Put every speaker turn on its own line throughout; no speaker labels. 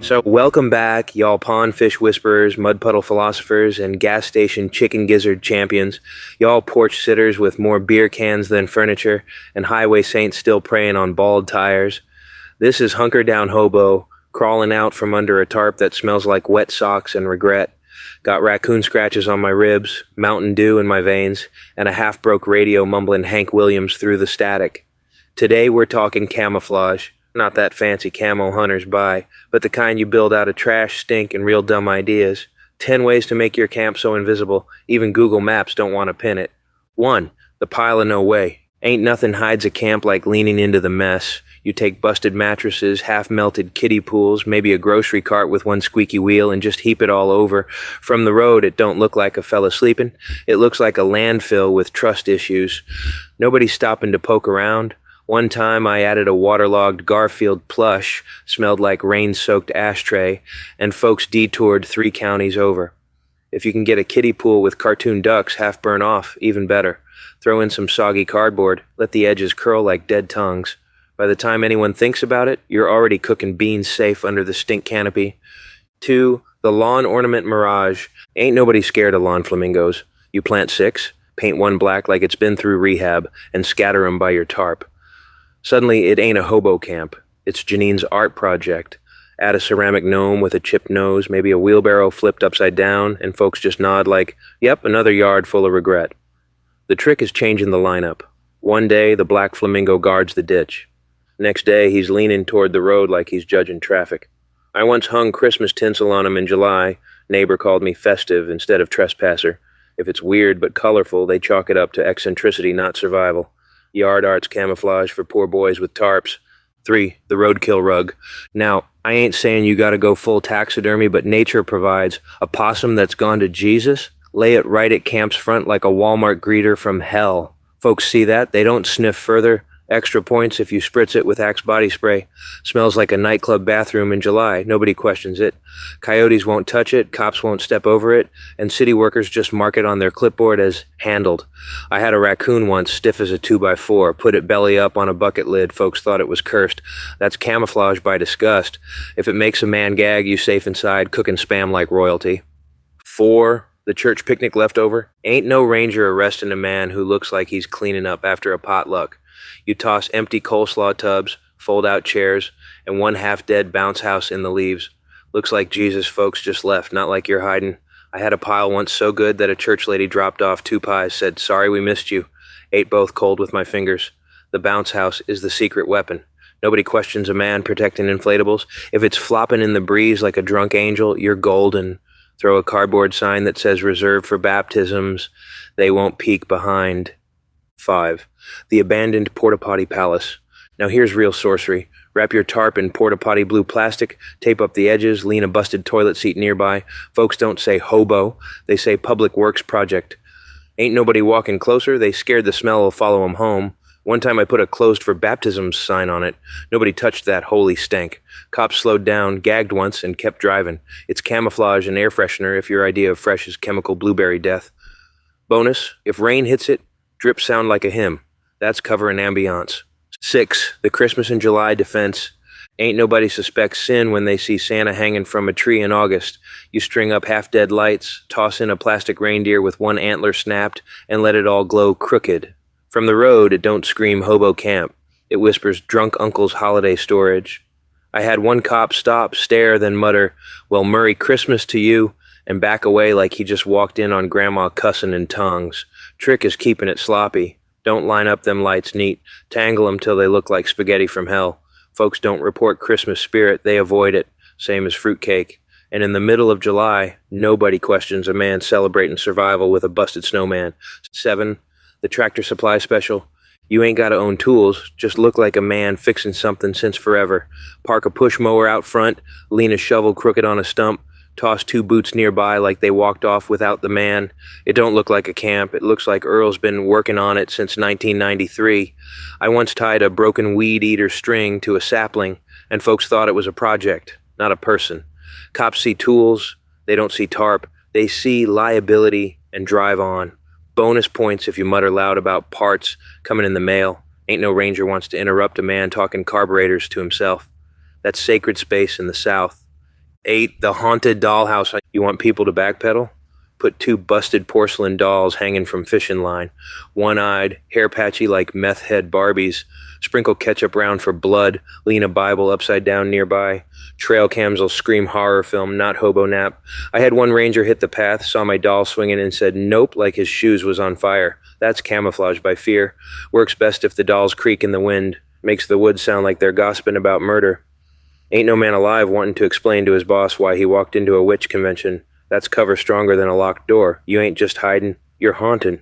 So welcome back, y'all pond fish whisperers, mud puddle philosophers, and gas station chicken gizzard champions, y'all porch sitters with more beer cans than furniture, and highway saints still preying on bald tires. This is Hunker Down Hobo, crawling out from under a tarp that smells like wet socks and regret. Got raccoon scratches on my ribs, Mountain Dew in my veins, and a half-broke radio mumbling Hank Williams through the static. Today we're talking camouflage. Not that fancy camo hunters buy, but the kind you build out of trash, stink, and real dumb ideas. 10 ways to make your camp so invisible, even Google Maps don't want to pin it. 1. The pile of no way. Ain't nothing hides a camp like leaning into the mess. You take busted mattresses, half-melted kiddie pools, maybe a grocery cart with one squeaky wheel, and just heap it all over. From the road, it don't look like a fella sleeping. It looks like a landfill with trust issues. Nobody's stopping to poke around. One time I added a waterlogged Garfield plush, smelled like rain-soaked ashtray, and folks detoured 3 counties over. If you can get a kiddie pool with cartoon ducks half burn off, even better. Throw in some soggy cardboard, let the edges curl like dead tongues. By the time anyone thinks about it, you're already cooking beans safe under the stink canopy. 2. The lawn ornament mirage. Ain't nobody scared of lawn flamingos. You plant 6, paint one black like it's been through rehab, and scatter 'em by your tarp. Suddenly, it ain't a hobo camp. It's Janine's art project. Add a ceramic gnome with a chipped nose, maybe a wheelbarrow flipped upside down, and folks just nod like, yep, another yard full of regret. The trick is changing the lineup. One day, the black flamingo guards the ditch. Next day, he's leaning toward the road like he's judging traffic. I once hung Christmas tinsel on him in July. Neighbor called me festive instead of trespasser. If it's weird but colorful, they chalk it up to eccentricity, not survival. Yard art's camouflage for poor boys with tarps. 3. The roadkill rug. Now, I ain't saying you gotta go full taxidermy, but nature provides. A possum that's gone to Jesus? Lay it right at camp's front like a Walmart greeter from hell. Folks see that, they don't sniff further. Extra points if you spritz it with Axe body spray. Smells like a nightclub bathroom in July. Nobody questions it. Coyotes won't touch it, cops won't step over it, and city workers just mark it on their clipboard as handled. I had a raccoon once, stiff as a 2x4, put it belly up on a bucket lid. Folks thought it was cursed. That's camouflage by disgust. If it makes a man gag, you safe inside, cooking spam like royalty. 4. The church picnic leftover. Ain't no ranger arresting a man who looks like he's cleaning up after a potluck. You toss empty coleslaw tubs, fold-out chairs, and one half-dead bounce house in the leaves. Looks like Jesus folks just left, not like you're hiding. I had a pile once so good that a church lady dropped off 2 pies, said, "Sorry we missed you." Ate both cold with my fingers. The bounce house is the secret weapon. Nobody questions a man protecting inflatables. If it's flopping in the breeze like a drunk angel, you're golden. Throw a cardboard sign that says reserved for baptisms. They won't peek behind. 5. The abandoned porta-potty palace. Now here's real sorcery. Wrap your tarp in porta-potty blue plastic, tape up the edges, lean a busted toilet seat nearby. Folks don't say hobo, they say public works project. Ain't nobody walking closer, they scared the smell will follow 'em home. One time I put a closed for baptisms sign on it. Nobody touched that holy stank. Cops slowed down, gagged once, and kept driving. It's camouflage and air freshener if your idea of fresh is chemical blueberry death. Bonus, if rain hits it, drips sound like a hymn. That's cover and ambiance. 6. The Christmas in July defense. Ain't nobody suspects sin when they see Santa hanging from a tree in August. You string up half-dead lights, toss in a plastic reindeer with one antler snapped, and let it all glow crooked. From the road, it don't scream hobo camp. It whispers drunk uncle's holiday storage. I had one cop stop, stare, then mutter, "Well, Merry Christmas to you," and back away like he just walked in on grandma cussing in tongues. Trick is keeping it sloppy. Don't line up them lights neat. Tangle 'em till they look like spaghetti from hell. Folks don't report Christmas spirit, they avoid it, same as fruitcake. And in the middle of July, nobody questions a man celebrating survival with a busted snowman. 7. The tractor supply special. You ain't gotta own tools, just look like a man fixing something since forever. Park a push mower out front, lean a shovel crooked on a stump, toss 2 boots nearby like they walked off without the man. It don't look like a camp. It looks like Earl's been working on it since 1993. I once tied a broken weed eater string to a sapling, and folks thought it was a project, not a person. Cops see tools. They don't see tarp. They see liability and drive on. Bonus points if you mutter loud about parts coming in the mail. Ain't no ranger wants to interrupt a man talking carburetors to himself. That's sacred space in the South. 8. The haunted dollhouse. You want people to backpedal? Put 2 busted porcelain dolls hanging from fishing line, one-eyed, hair-patchy like meth-head Barbies. Sprinkle ketchup round for blood, lean a Bible upside down nearby. Trail cams will scream horror film, not hobo nap. I had one ranger hit the path, saw my doll swinging and said nope like his shoes was on fire. That's camouflage by fear. Works best if the dolls creak in the wind. Makes the woods sound like they're gossiping about murder. Ain't no man alive wanting to explain to his boss why he walked into a witch convention. That's cover stronger than a locked door. You ain't just hiding, you're haunting.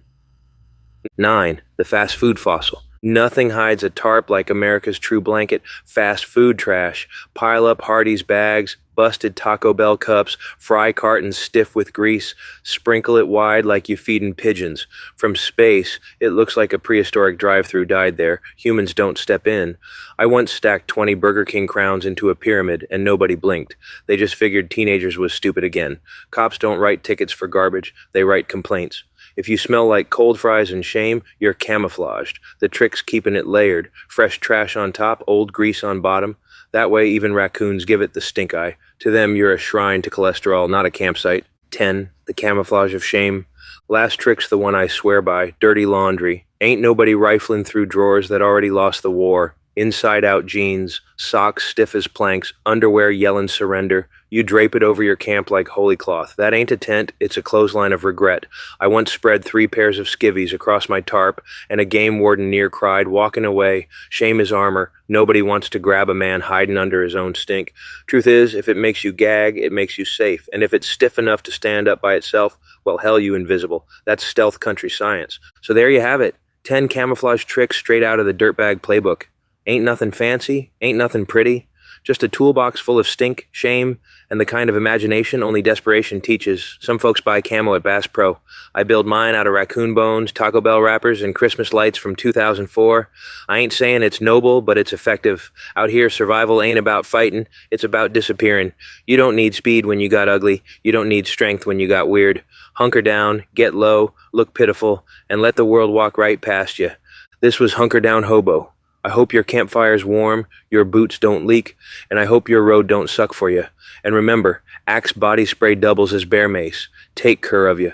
9. The fast food fossil. Nothing hides a tarp like America's true blanket. Fast food trash. Pile up Hardee's bags, busted Taco Bell cups, fry cartons stiff with grease. Sprinkle it wide like you feedin' pigeons. From space, it looks like a prehistoric drive-thru died there. Humans don't step in. I once stacked 20 Burger King crowns into a pyramid, and nobody blinked. They just figured teenagers was stupid again. Cops don't write tickets for garbage. They write complaints. If you smell like cold fries and shame, you're camouflaged. The trick's keeping it layered. Fresh trash on top, old grease on bottom. That way even raccoons give it the stink eye. To them, you're a shrine to cholesterol, not a campsite. 10. The camouflage of shame. Last trick's the one I swear by. Dirty laundry. Ain't nobody rifling through drawers that already lost the war. Inside-out jeans, socks stiff as planks, underwear yelling surrender. You drape it over your camp like holy cloth. That ain't a tent, it's a clothesline of regret. I once spread 3 pairs of skivvies across my tarp, and a game warden near cried, walking away. Shame is armor. Nobody wants to grab a man hiding under his own stink. Truth is, if it makes you gag, it makes you safe. And if it's stiff enough to stand up by itself, well, hell, you invisible. That's stealth country science. So there you have it. 10 camouflage tricks straight out of the dirtbag playbook. Ain't nothing fancy, ain't nothing pretty, just a toolbox full of stink, shame, and the kind of imagination only desperation teaches. Some folks buy camo at Bass Pro. I build mine out of raccoon bones, Taco Bell wrappers, and Christmas lights from 2004. I ain't saying it's noble, but it's effective. Out here, survival ain't about fighting, it's about disappearing. You don't need speed when you got ugly. You don't need strength when you got weird. Hunker down, get low, look pitiful, and let the world walk right past you. This was Hunker Down Hobo. I hope your campfire's warm, your boots don't leak, and I hope your road don't suck for you. And remember, Axe body spray doubles as bear mace. Take care of you.